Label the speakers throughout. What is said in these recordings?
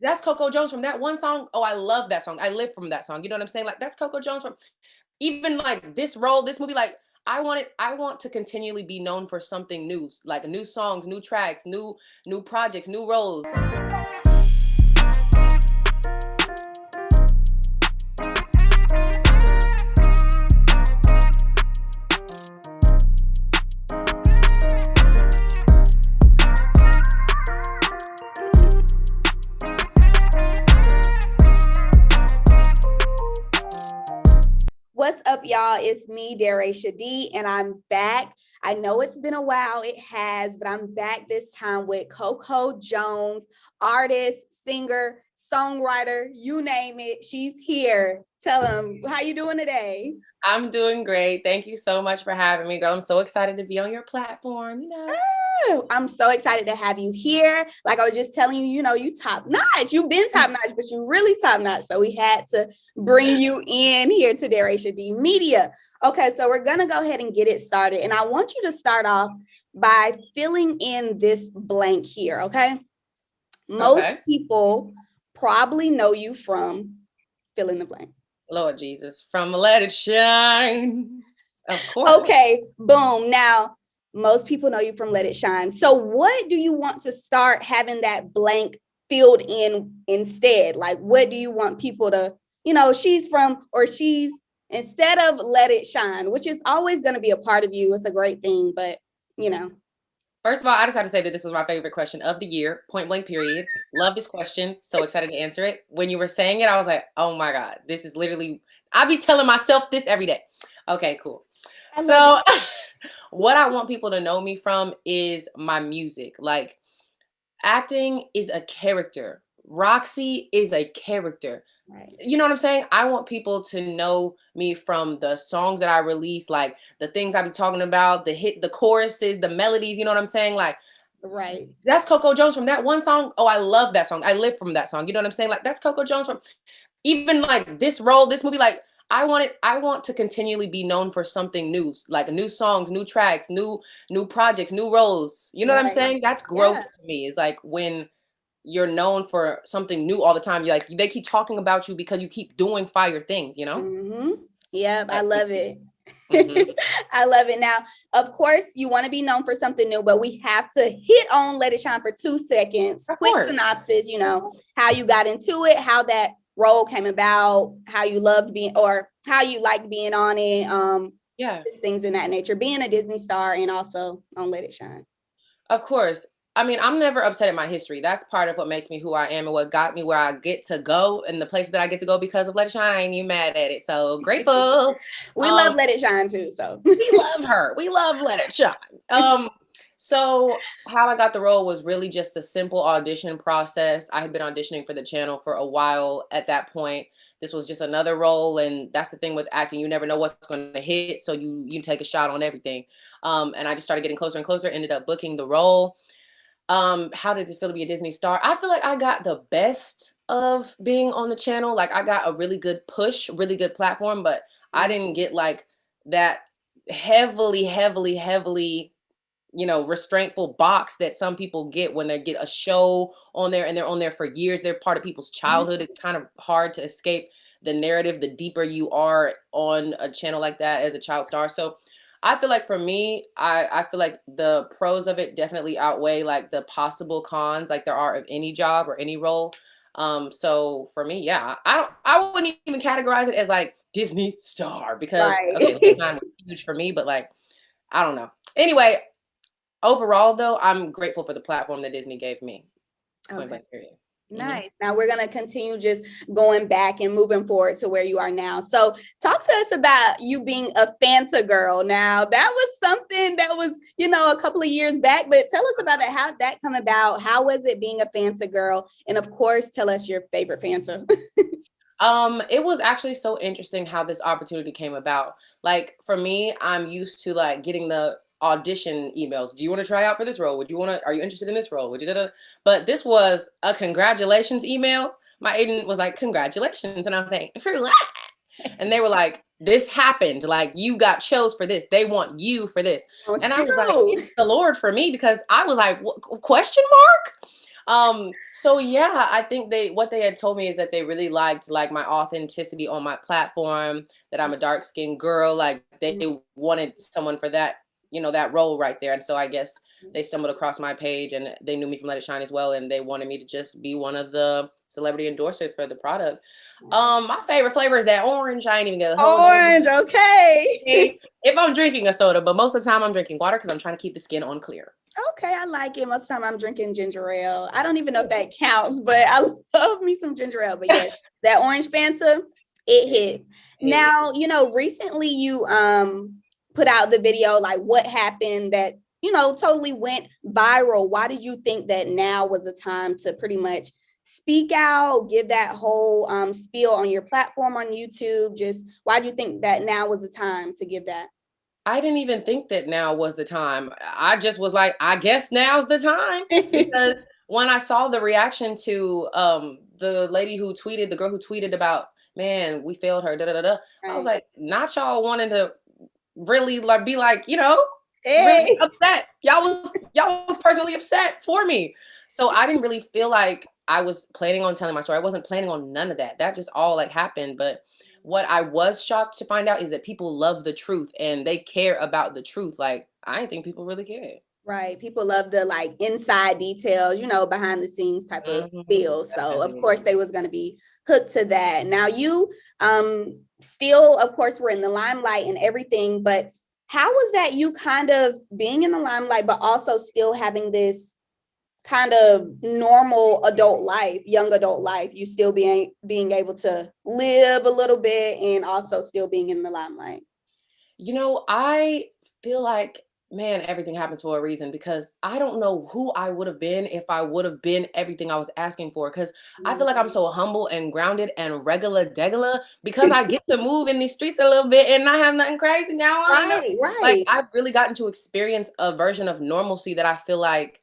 Speaker 1: That's Coco Jones from that one song. Oh, I love that song. I live from that song. You know what I'm saying? Like that's Coco Jones from even like this role, this movie. Like I want to continually be known for something new, like new songs, new tracks, new projects, new roles.
Speaker 2: What's up, y'all? It's me, Darasha D, and I'm back. I know it's been a while, it has, but I'm back this time with Coco Jones, artist, singer, songwriter, you name it. She's here. Tell them, how you doing today?
Speaker 1: I'm doing great. Thank you so much for having me, girl. I'm so excited to be on your platform.
Speaker 2: Oh, I'm so excited to have you here. Like I was just telling you, you top notch. You've been top notch, but you really top notch. So we had to bring you in here to Darasha D Media. Okay, so we're gonna go ahead and get it started. And I want you to start off by filling in this blank here, okay? Most people probably know you from fill in the blank.
Speaker 1: Lord Jesus, from Let It Shine. Of course.
Speaker 2: Okay, boom. Now, most people know you from Let It Shine. So what do you want to start having that blank filled in instead? Like, what do you want people to, she's from, or she's, instead of Let It Shine, which is always going to be a part of you. It's a great thing, but,
Speaker 1: First of all, I just have to say that this was my favorite question of the year, point blank period. Love this question. So excited to answer it. When you were saying it, I was like, oh my God, this is literally, I be telling myself this every day. Okay, cool. So what I want people to know me from is my music. Like acting is a character. Roxy is a character.
Speaker 2: Right.
Speaker 1: You know what I'm saying? I want people to know me from the songs that I release, like the things I be talking about, the hits, the choruses, the melodies, you know what I'm saying? Like,
Speaker 2: right.
Speaker 1: That's Coco Jones from that one song. Oh, I love that song. I live from that song. You know what I'm saying? Like that's Coco Jones from even like this role, this movie, like I want to continually be known for something new, like new songs, new tracks, new projects, new roles. You know what I'm saying? That's growth to me. It's like when you're known for something new all the time. You're like they keep talking about you because you keep doing fire things, you know?
Speaker 2: Mm-hmm. Yep, I love it. I love it. Now, of course, you want to be known for something new, but we have to hit on Let It Shine for 2 seconds. Quick synopsis, how you got into it, how that role came about, how you loved being, or how you liked being on it. Just things in that nature, being a Disney star and also on Let It Shine.
Speaker 1: Of course. I mean, I'm never upset at my history. That's part of what makes me who I am and what got me where I get to go and the places that I get to go because of Let It Shine. I ain't even mad at it. So grateful.
Speaker 2: We love Let It Shine too. So
Speaker 1: we love her. We love Let It Shine. So how I got the role was really just the simple audition process. I had been auditioning for the channel for a while at that point. This was just another role. And that's the thing with acting. You never know what's going to hit. So you take a shot on everything. And I just started getting closer and closer, ended up booking the role. How did it feel to be a Disney star? I feel like I got the best of being on the channel. Like I got a really good push, really good platform, but I didn't get like that heavily, restraintful box that some people get when they get a show on there and they're on there for years. They're part of people's childhood. It's kind of hard to escape the narrative the deeper you are on a channel like that as a child star. So I feel like for me, I feel like the pros of it definitely outweigh like the possible cons like there are of any job or any role. So for me, yeah, I wouldn't even categorize it as like Disney star because okay, the time was huge for me, but like I don't know. Anyway, overall though, I'm grateful for the platform that Disney gave me. Point blank period.
Speaker 2: Nice. Now we're going to continue just going back and moving forward to where you are now. So talk to us about you being a Fanta Girl. Now that was something that was, a couple of years back, but tell us about that. How did that come about? How was it being a Fanta Girl? And of course, tell us your favorite Fanta.
Speaker 1: It was actually so interesting how this opportunity came about. Like for me, I'm used to like getting the audition emails. Do you want to try out for this role? Are you interested in this role? But this was a congratulations email. My agent was like, congratulations. And I was saying, for what? And they were like, this happened. Like you got chose for this. They want you for this. And I was like, it's the Lord for me because I was like, question mark? So yeah, I think what they had told me is that they really liked like my authenticity on my platform, that I'm a dark skinned girl. Like they wanted someone for that, that role right there. And so I guess they stumbled across my page and they knew me from Let It Shine as well. And they wanted me to just be one of the celebrity endorsers for the product. My favorite flavor is that orange. I ain't even gonna hold you.
Speaker 2: Orange, okay.
Speaker 1: If I'm drinking a soda, but most of the time I'm drinking water because I'm trying to keep the skin on clear.
Speaker 2: Okay, I like it. Most of the time I'm drinking ginger ale. I don't even know if that counts, but I love me some ginger ale. But yes, that orange Fanta, it hits. Now, recently you put out the video, like what happened that, totally went viral. Why did you think that now was the time to pretty much speak out, give that whole spiel on your platform on YouTube? Just why do you think that now was the time to give that?
Speaker 1: I didn't even think that now was the time. I just was like, I guess now's the time, because when I saw the reaction to the lady who tweeted, the girl who tweeted about, man, we failed her, da da da da. I was like, not y'all wanting to really like be like, really upset. Y'all was personally upset for me. So I didn't really feel like I was planning on telling my story. I wasn't planning on none of that. That just all like happened. But what I was shocked to find out is that people love the truth and they care about the truth. Like I didn't think people really cared.
Speaker 2: Right. People love the like inside details, behind the scenes type of feel. So of course they was going to be hooked to that. Now you still, of course, were in the limelight and everything, but how was that you kind of being in the limelight, but also still having this kind of normal adult life, young adult life, you still being able to live a little bit and also still being in the limelight?
Speaker 1: I feel like, man, everything happens for a reason, because I don't know who I would have been if I would have been everything I was asking for. Because I feel like I'm so humble and grounded and regular degular because I get to move in these streets a little bit and not have nothing crazy now on.
Speaker 2: Right.
Speaker 1: Like I've really gotten to experience a version of normalcy that I feel like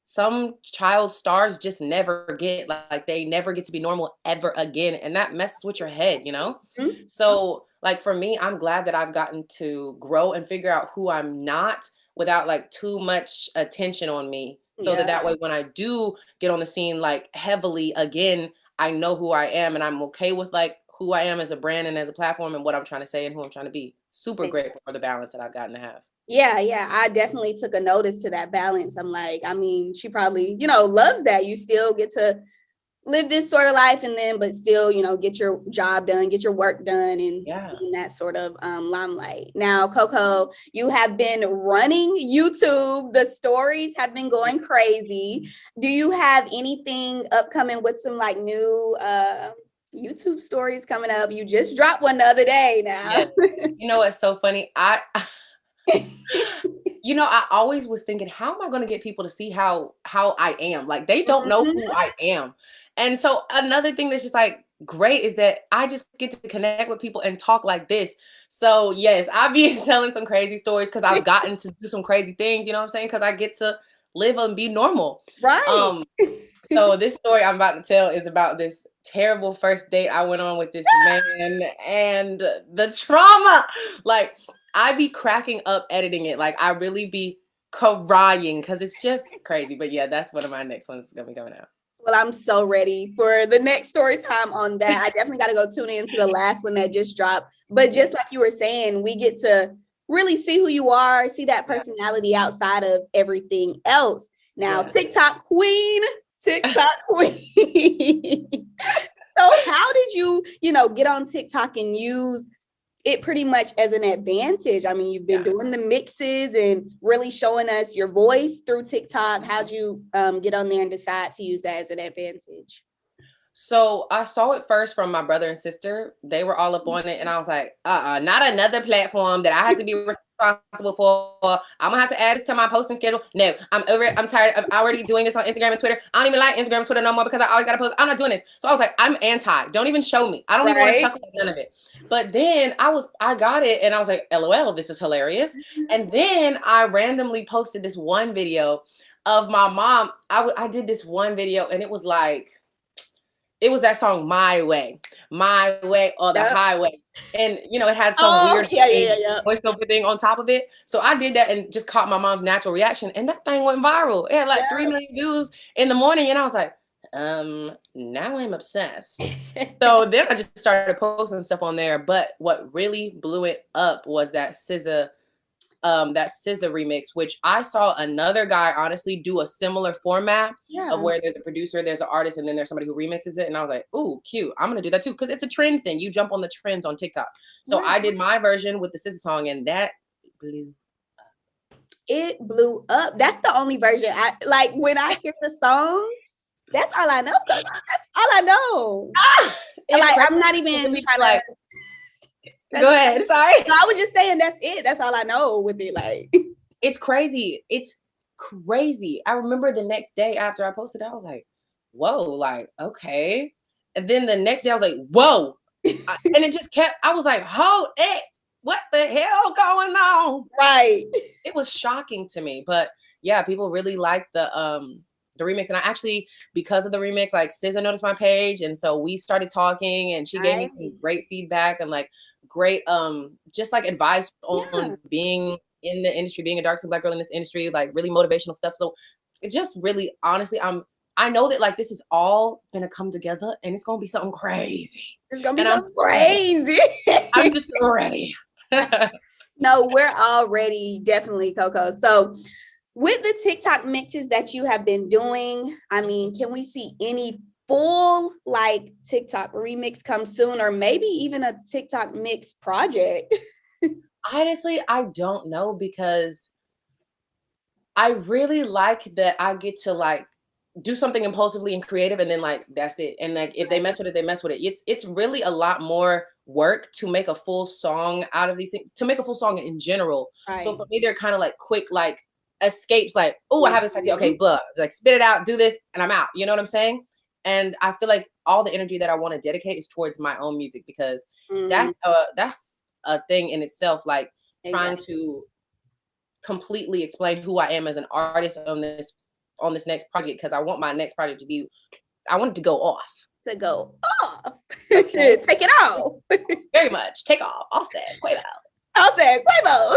Speaker 1: some child stars just never get. Like they never get to be normal ever again, and that messes with your head. So like for me, I'm glad that I've gotten to grow and figure out who I'm not without like too much attention on me, so that way when I do get on the scene like heavily again, I know who I am and I'm okay with like who I am as a brand and as a platform and what I'm trying to say and who I'm trying to be. Super grateful for the balance that I've gotten to have.
Speaker 2: Yeah, I definitely took a notice to that balance. I'm like, I mean, she probably, loves that. You still get to live this sort of life and then, but still, get your job done, get your work done and in that sort of limelight. Now, Coco, you have been running YouTube. The stories have been going crazy. Do you have anything upcoming with some like new YouTube stories coming up? You just dropped one the other day now.
Speaker 1: What's so funny? I always was thinking, how am I going to get people to see how I am? Like they don't know who I am. And so another thing that's just like great is that I just get to connect with people and talk like this. So yes, I've been telling some crazy stories because I've gotten to do some crazy things, you know what I'm saying? Because I get to live and be normal.
Speaker 2: Right.
Speaker 1: So this story I'm about to tell is about this terrible first date I went on with this man and the trauma. Like I be cracking up editing it. Like I really be crying because it's just crazy. But yeah, that's one of my next ones gonna be coming out.
Speaker 2: Well, I'm so ready for the next story time on that. I definitely got to go tune into the last one that just dropped. But just like you were saying, we get to really see who you are, see that personality outside of everything else. Now, TikTok queen. So how did you, get on TikTok and use it pretty much as an advantage? I mean, you've been doing the mixes and really showing us your voice through TikTok. How'd you get on there and decide to use that as an advantage?
Speaker 1: So I saw it first from my brother and sister. They were all up on it. And I was like, not another platform that I have to be responsible for. I'm gonna have to add this to my posting schedule. No, I'm over it. I'm tired of already doing this on Instagram and Twitter. I don't even like Instagram and Twitter no more because I always gotta post. I'm not doing this. So I was like, I'm anti. Don't even show me. I don't even want to chuckle at none of it. But then I got it and I was like, LOL, this is hilarious. And then I randomly posted this one video of my mom. I did this one video and it was like, it was that song My Way or the
Speaker 2: Yep.
Speaker 1: Highway. And you know, it had some
Speaker 2: Oh,
Speaker 1: weird
Speaker 2: yeah.
Speaker 1: voiceover thing on top of it. So I did that and just caught my mom's natural reaction. And that thing went viral. It had like 3 million views in the morning. And I was like, now I'm obsessed. So then I just started posting stuff on there. But what really blew it up was that SZA remix, which I saw another guy honestly do a similar format of where there's a producer, there's an artist, and then there's somebody who remixes it. And I was like, ooh, cute. I'm gonna do that too. Cause it's a trend thing. You jump on the trends on TikTok. So I did my version with the SZA song and that blew up.
Speaker 2: It blew up. That's the only version I like. When I hear the song, that's all I know. That's all I know. Like, I'm not even trying to
Speaker 1: go ahead. Sorry.
Speaker 2: No, I was just saying that's it. That's all I know with it. Like,
Speaker 1: it's crazy. It's crazy. I remember the next day after I posted, I was like, whoa, like, okay. And then the next day I was like, whoa. And it just kept, I was like, hold it. What the hell going on?
Speaker 2: Right.
Speaker 1: It was shocking to me. But yeah, people really liked the remix. And I actually, because of the remix, like SZA noticed my page. And so we started talking and she gave me some great feedback and like great just like advice on being in the industry, being a dark-skinned Black girl in this industry, like really motivational stuff. So it just really, honestly, I know that like this is all gonna come together and it's gonna be something crazy.
Speaker 2: It's gonna be something crazy.
Speaker 1: I'm just so ready.
Speaker 2: No, we're all ready, definitely, Coco. So with the TikTok mixes that you have been doing, I mean, can we see any full like TikTok remix come soon, or maybe even a TikTok mix project?
Speaker 1: Honestly, I don't know, because I really like that I get to like do something impulsively and creative and then like that's it. And like if they mess with it, they mess with it. It's really a lot more work to make a full song out of these things, to make a full song in general. So for me, they're kind of like quick like escapes, like, oh, I have this idea, okay, blah, like spit it out, do this, and I'm out. You know what I'm saying? And I feel like all the energy that I want to dedicate is towards my own music, because that's a thing in itself, like trying to completely explain who I am as an artist on this next project, because I want my next project to be, I want it to go off.
Speaker 2: To go off. Okay. Take it off.
Speaker 1: Very much. Take off. Offset. Quavo.
Speaker 2: Offset. Quavo.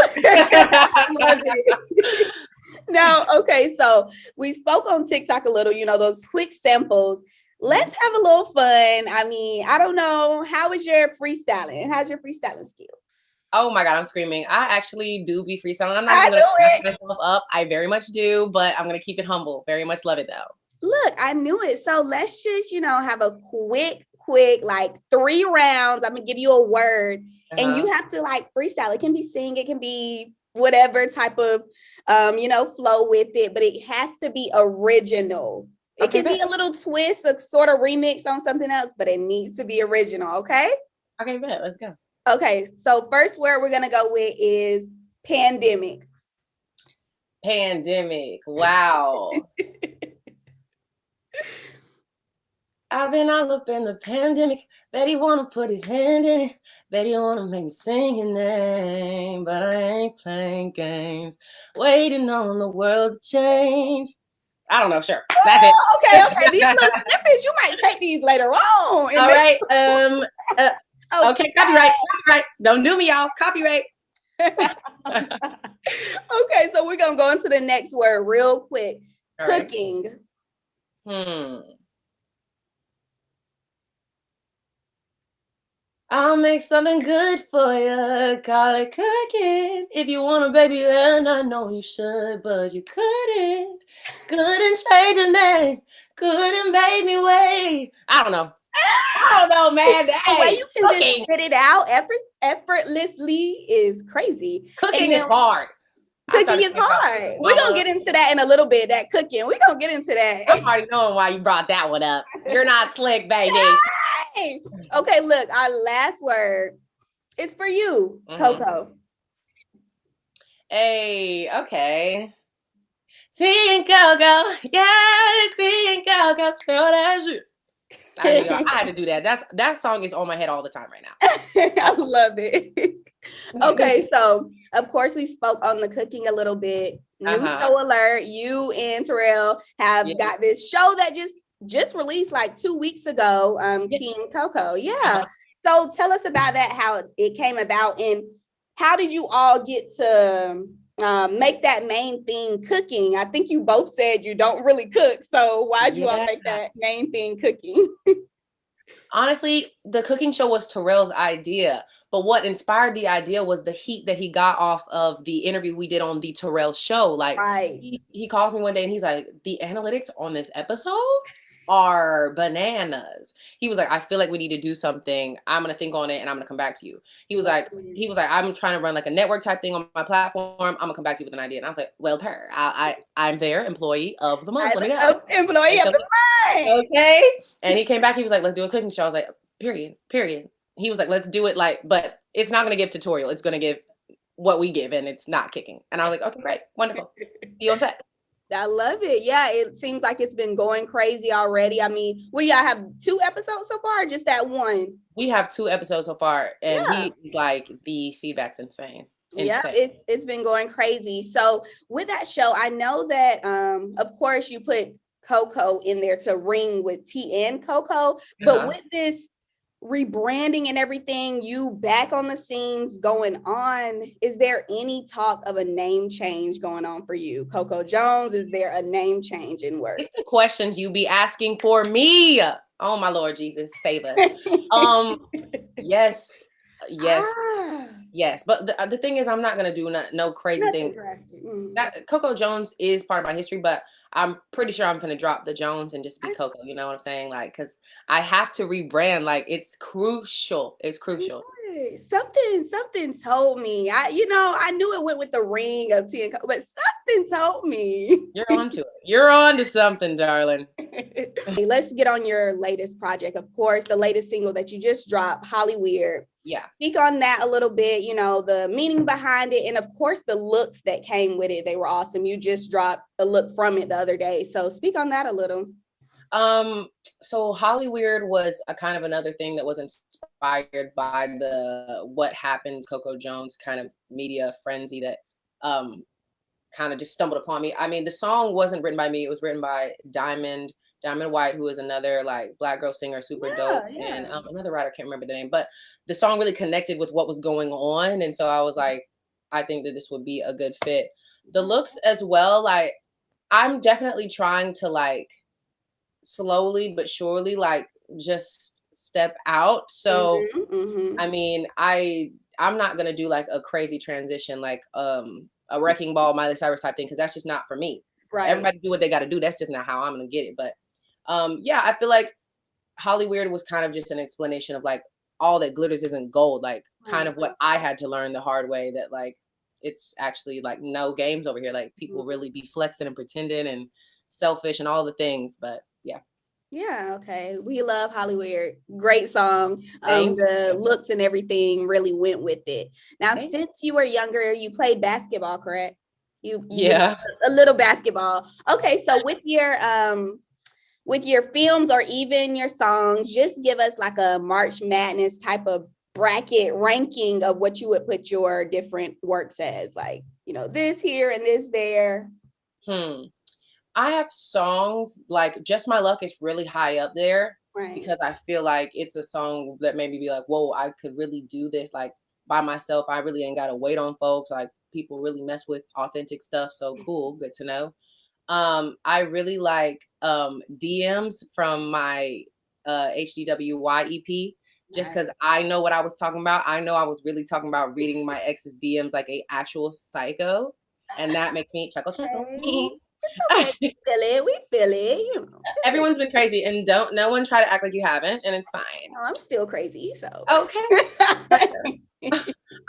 Speaker 2: Now, okay, so we spoke on TikTok a little, you know, those quick samples. Let's have a little fun. I mean, I don't know. How is your freestyling? How's your freestyling skills?
Speaker 1: Oh my God, I'm screaming. I actually do be freestyling. I'm not going to mess myself up. I very much do, but I'm going to keep it humble. Very much love it though.
Speaker 2: Look, I knew it. So let's just, you know, have a quick, like 3 rounds. I'm going to give you a word and you have to like freestyle. It can be sing, it can be whatever type of, you know, flow with it, but it has to be original. It can be a little twist, a sort of remix on something else, but it needs to be original. Okay.
Speaker 1: Okay, bet. Let's go.
Speaker 2: Okay. So first word we're going to go with is pandemic.
Speaker 1: Pandemic. Wow. I've been all up in the pandemic. Bet he wanna put his hand in it. Bet he wanna make me sing your name. But I ain't playing games. Waiting on the world to change. I don't know, sure. That's it.
Speaker 2: Okay. These little snippets, you might take these later on.
Speaker 1: All right. Okay, copyright. Don't do me, y'all. Copyright.
Speaker 2: Okay, so we're gonna go into the next word real quick. All cooking.
Speaker 1: Right. I'll make something good for you. Call it cooking. If you want a baby, then I know you should, but you couldn't. Couldn't change your name. Couldn't make me wait. I don't know. I don't know, man.
Speaker 2: The way you can just spit it out effortlessly is crazy.
Speaker 1: Cooking is hard.
Speaker 2: Cooking is hard. We're going to get into that in a little bit, that cooking. We're going to get into that.
Speaker 1: I'm already knowing why you brought that one up. You're not slick, baby.
Speaker 2: Okay, look, our last word is for you, Coco.
Speaker 1: Hey, okay. Tea and Coco. Yeah, tea and Coco. Spell that shit. I had to do that. That song is on my head all the time right now.
Speaker 2: I love it. Okay, so of course we spoke on the cooking a little bit. New show alert. You and Terrell have got this show that just just released like 2 weeks ago,
Speaker 1: Yeah.
Speaker 2: Tea and Coco. Yeah.
Speaker 1: Uh-huh.
Speaker 2: So tell us about that, how it came about, and how did you all get to make that main thing cooking? I think you both said you don't really cook. So why'd you all
Speaker 1: Yeah.
Speaker 2: make that main thing cooking?
Speaker 1: Honestly, the cooking show was Terrell's idea, but what inspired the idea was the heat that he got off of the interview we did on the Terrell show. Like
Speaker 2: Right.
Speaker 1: he calls me one day and he's like, the analytics on this episode are bananas. He was like, I feel like we need to do something. I'm gonna think on it and I'm gonna come back to you. He was like, I'm trying to run like a network type thing on my platform. I'm gonna come back to you with an idea. And I was like, well, I'm their employee of the month. Let me know.
Speaker 2: Employee of the month.
Speaker 1: Okay. And he came back, he was like, let's do a cooking show. I was like, period. He was like, let's do it like, but it's not gonna give tutorial. It's gonna give what we give and it's not kicking. And I was like, okay, great, wonderful. See you on set.
Speaker 2: I love it. Yeah, it seems like it's been going crazy already. I mean, what do y'all have, 2 episodes so far, or just that one?
Speaker 1: We have 2 episodes so far, and
Speaker 2: Yeah.
Speaker 1: he like the feedback's insane.
Speaker 2: Yeah, it's been going crazy. So with that show, I know that of course you put Coco in there to ring with Tea and Coco, but with this rebranding and everything, you back on the scenes going on, is there any talk of a name change going on for you? Coco Jones, is there a name change in work?
Speaker 1: It's the questions you be asking for me. Oh my Lord Jesus, save us. Yes. Yes, but the thing is, I'm not gonna do no crazy thing. That Coco Jones is part of my history, but I'm pretty sure I'm gonna drop the Jones and just be Coco. You know what I'm saying? Like, cause I have to rebrand. Like, it's crucial. It's crucial.
Speaker 2: Something told me. I knew it went with the ring of Tea and Coco, but something told me.
Speaker 1: You're onto it. You're on to something, darling.
Speaker 2: Let's get on your latest project. Of course, the latest single that you just dropped, Hollyweird.
Speaker 1: Yeah.
Speaker 2: Speak on that a little bit, the meaning behind it, and of course the looks that came with it. They were awesome. You just dropped a look from it the other day. So speak on that a little.
Speaker 1: So Hollyweird was a kind of another thing that was inspired by the what happened Coco Jones kind of media frenzy that kind of just stumbled upon me. I mean, the song wasn't written by me. It was written by Diamond White, who is another like Black girl singer, super dope. Yeah. And another writer, can't remember the name, but the song really connected with what was going on. And so I was like, I think that this would be a good fit. The looks as well, like I'm definitely trying to like slowly but surely like just step out. So I mean, I'm not gonna do like a crazy transition like a wrecking ball Miley Cyrus type thing, because that's just not for me. Right. Everybody do what they got to do. That's just not how I'm gonna get it. But yeah, I feel like Hollyweird was kind of just an explanation of like all that glitters isn't gold. Like kind of what I had to learn the hard way, that like it's actually like no games over here. Like people really be flexing and pretending and selfish and all the things. But yeah.
Speaker 2: Yeah, okay. We love Hollyweird. Great song. The looks and everything really went with it. Now, since you were younger, you played basketball, correct? You a little basketball. Okay, so with your films or even your songs, just give us like a March Madness type of bracket ranking of what you would put your different works as, like, this here and this there.
Speaker 1: I have songs like Just My Luck is really high up there, because I feel like it's a song that made me be like, whoa, I could really do this like by myself. I really ain't got to wait on folks. Like people really mess with authentic stuff. So cool. Good to know. I really like DMs from my HDWY EP, just because I know what I was talking about. I know I was really talking about reading my ex's DMs like a actual psycho. And that makes me chuckle.
Speaker 2: Okay, we feel it.
Speaker 1: Everyone's been crazy, and no one try to act like you haven't, and it's fine.
Speaker 2: I'm still crazy, so
Speaker 1: okay.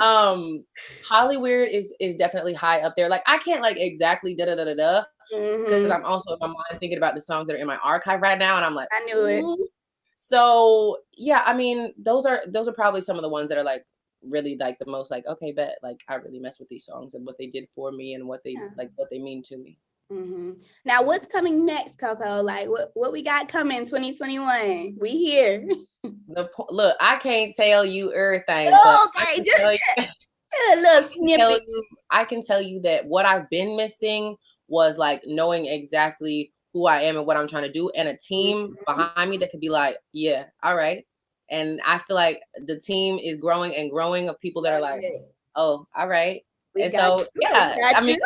Speaker 1: Hollyweird is definitely high up there. Like I can't like exactly because I'm also in my mind thinking about the songs that are in my archive right now, and I'm like,
Speaker 2: I knew it.
Speaker 1: So yeah, I mean, those are probably some of the ones that are like really like the most like, okay, bet like I really mess with these songs and what they did for me and what they like what they mean to me.
Speaker 2: Now, what's coming next, Coco? Like, what we got coming 2021? We here.
Speaker 1: Look, I can't tell you everything.
Speaker 2: Okay, just a little snippet.
Speaker 1: I can tell you that what I've been missing was like knowing exactly who I am and what I'm trying to do, and a team behind me that could be like, yeah, all right. And I feel like the team is growing and growing of people that are like, oh, all right.
Speaker 2: We
Speaker 1: And
Speaker 2: got
Speaker 1: so,
Speaker 2: you.
Speaker 1: yeah,
Speaker 2: We got
Speaker 1: I mean,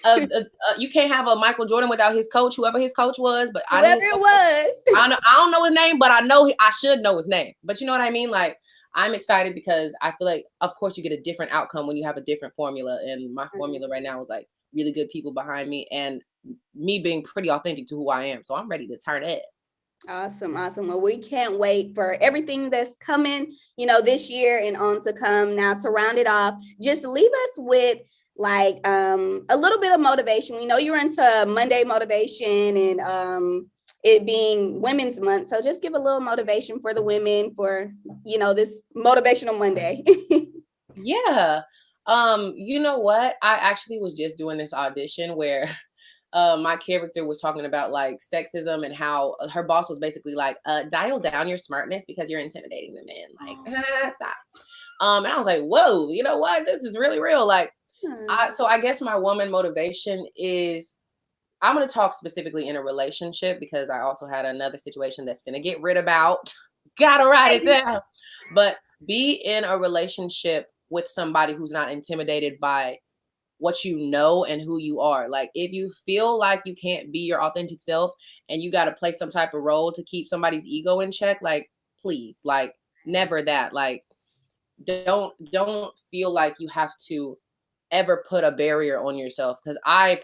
Speaker 2: you.
Speaker 1: you can't have a Michael Jordan without his coach, whoever his coach was. But I knew
Speaker 2: Whoever
Speaker 1: his
Speaker 2: it
Speaker 1: coach.
Speaker 2: was.
Speaker 1: I don't know his name, but I know I should know his name. But you know what I mean? Like, I'm excited because I feel like, of course, you get a different outcome when you have a different formula. And my formula right now is like really good people behind me and me being pretty authentic to who I am. So I'm ready to turn it.
Speaker 2: Awesome, awesome. Well, we can't wait for everything that's coming, this year and on to come. Now, to round it off, just leave us with like a little bit of motivation. We know you're into Monday motivation and it being Women's Month. So just give a little motivation for the women for, this motivational Monday.
Speaker 1: Yeah. You know what? I actually was just doing this audition where my character was talking about like sexism and how her boss was basically like, dial down your smartness because you're intimidating the men. Like, stop. And I was like, whoa, you know what? This is really real. Like, so I guess my woman motivation is I'm going to talk specifically in a relationship because I also had another situation that's finna get rid about. Gotta write it down. But be in a relationship with somebody who's not intimidated by what you know and who you are. Like, if you feel like you can't be your authentic self and you got to play some type of role to keep somebody's ego in check, like, please, like, never that. Like, don't feel like you have to ever put a barrier on yourself. Because I've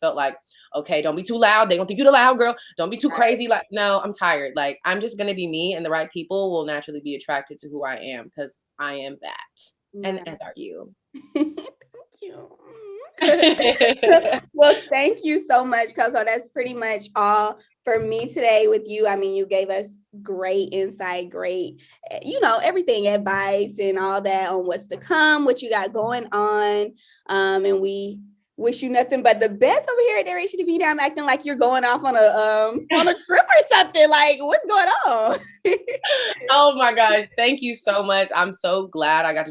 Speaker 1: felt like, okay, don't be too loud. They don't think you're the loud girl. Don't be too crazy. Like, no, I'm tired. Like, I'm just going to be me, and the right people will naturally be attracted to who I am because I am that. And as are you.
Speaker 2: Thank you. Well, thank you so much, Coco. That's pretty much all for me today with you. I mean, you gave us great insight, great, everything, advice and all that on what's to come, what you got going on. And we wish you nothing but the best over here at Darasha TV. I'm acting like you're going off on a trip or something. Like, what's going on?
Speaker 1: Oh my gosh. Thank you so much. I'm so glad I got to